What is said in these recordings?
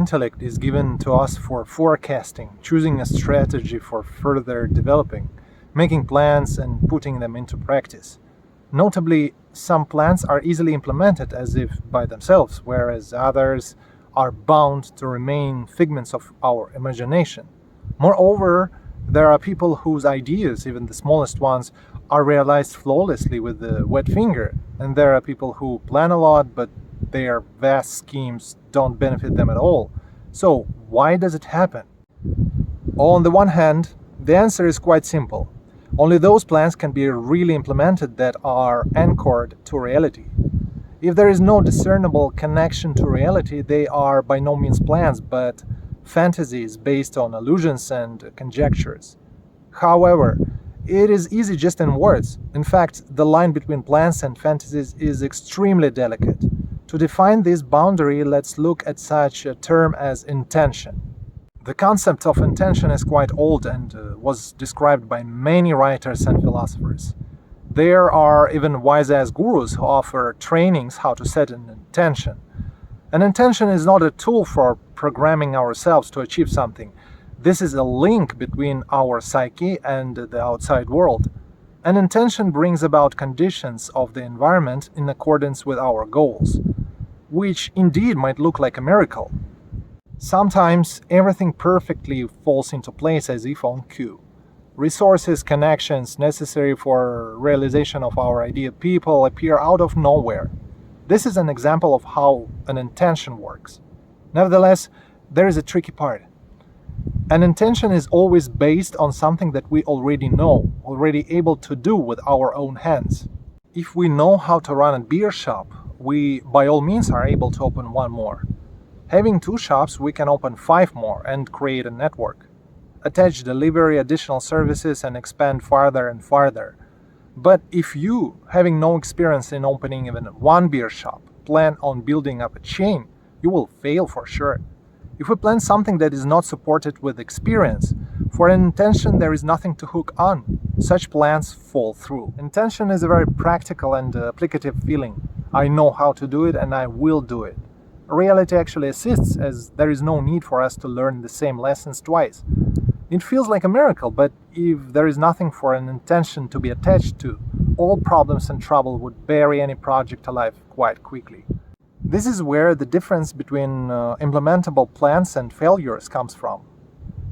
intellect is given to us for forecasting, choosing a strategy for further developing, making plans and putting them into practice. Notably, some plans are easily implemented as if by themselves, whereas others are bound to remain figments of our imagination. Moreover, there are people whose ideas, even the smallest ones, are realized flawlessly with the wet finger, and there are people who plan a lot, but their vast schemes don't benefit them at all. So, why does it happen? On the one hand, the answer is quite simple. Only those plans can be really implemented that are anchored to reality. If there is no discernible connection to reality, they are by no means plans, but fantasies based on illusions and conjectures. However, it is easy just in words. In fact, the line between plans and fantasies is extremely delicate. To define this boundary, let's look at such a term as intention. The concept of intention is quite old and was described by many writers and philosophers. There are even wise-ass gurus who offer trainings how to set an intention. An intention is not a tool for programming ourselves to achieve something. This is a link between our psyche and the outside world. An intention brings about conditions of the environment in accordance with our goals, which indeed might look like a miracle. Sometimes everything perfectly falls into place as if on cue. Resources, connections necessary for realization of our idea, people appear out of nowhere. This is an example of how an intention works. Nevertheless, there is a tricky part. An intention is always based on something that we already know, already able to do with our own hands. If we know how to run a beer shop, we by all means are able to open one more. Having 2 shops, we can open 5 more and create a network. Attach delivery, additional services, and expand farther and farther. But if you, having no experience in opening even one beer shop, plan on building up a chain, you will fail for sure. If we plan something that is not supported with experience, for an intention there is nothing to hook on. Such plans fall through. Intention is a very practical and applicative feeling. I know how to do it and I will do it. Reality actually assists, as there is no need for us to learn the same lessons twice. It feels like a miracle, but if there is nothing for an intention to be attached to, all problems and trouble would bury any project alive quite quickly. This is where the difference between implementable plans and failures comes from.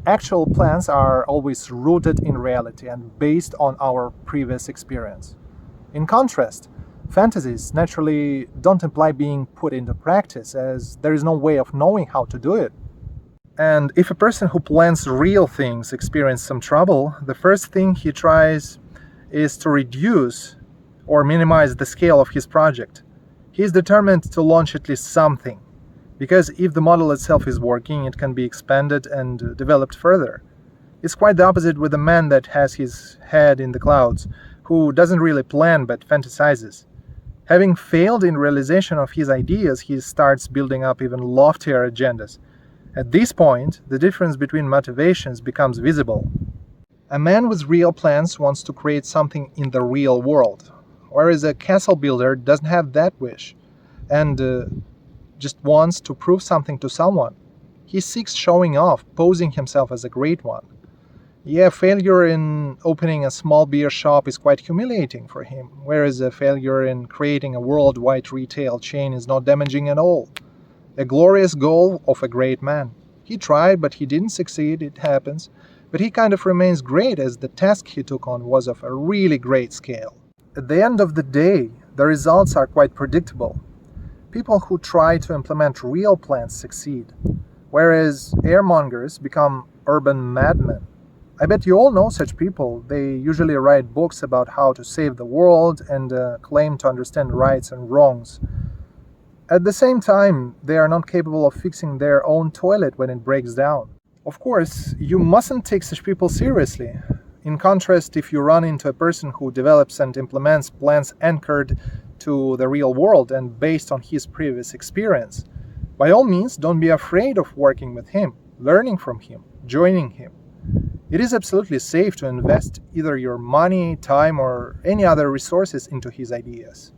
Actual plans are always rooted in reality and based on our previous experience. In contrast, fantasies naturally don't imply being put into practice, as there is no way of knowing how to do it. And if a person who plans real things experiences some trouble, the first thing he tries is to reduce or minimize the scale of his project. He is determined to launch at least something, because if the model itself is working, it can be expanded and developed further. It's quite the opposite with a man that has his head in the clouds, who doesn't really plan but fantasizes. Having failed in realization of his ideas, he starts building up even loftier agendas. At this point, the difference between motivations becomes visible. A man with real plans wants to create something in the real world, whereas a castle builder doesn't have that wish and just wants to prove something to someone. He seeks showing off, posing himself as a great one. Yeah, failure in opening a small beer shop is quite humiliating for him, whereas a failure in creating a worldwide retail chain is not damaging at all. A glorious goal of a great man. He tried, but he didn't succeed, it happens, but he kind of remains great as the task he took on was of a really great scale. At the end of the day, the results are quite predictable. People who try to implement real plans succeed, whereas airmongers become urban madmen. I bet you all know such people. They usually write books about how to save the world and claim to understand rights and wrongs. At the same time, they are not capable of fixing their own toilet when it breaks down. Of course, you mustn't take such people seriously. In contrast, if you run into a person who develops and implements plans anchored to the real world and based on his previous experience, by all means, don't be afraid of working with him, learning from him, joining him. It is absolutely safe to invest either your money, time, or any other resources into his ideas.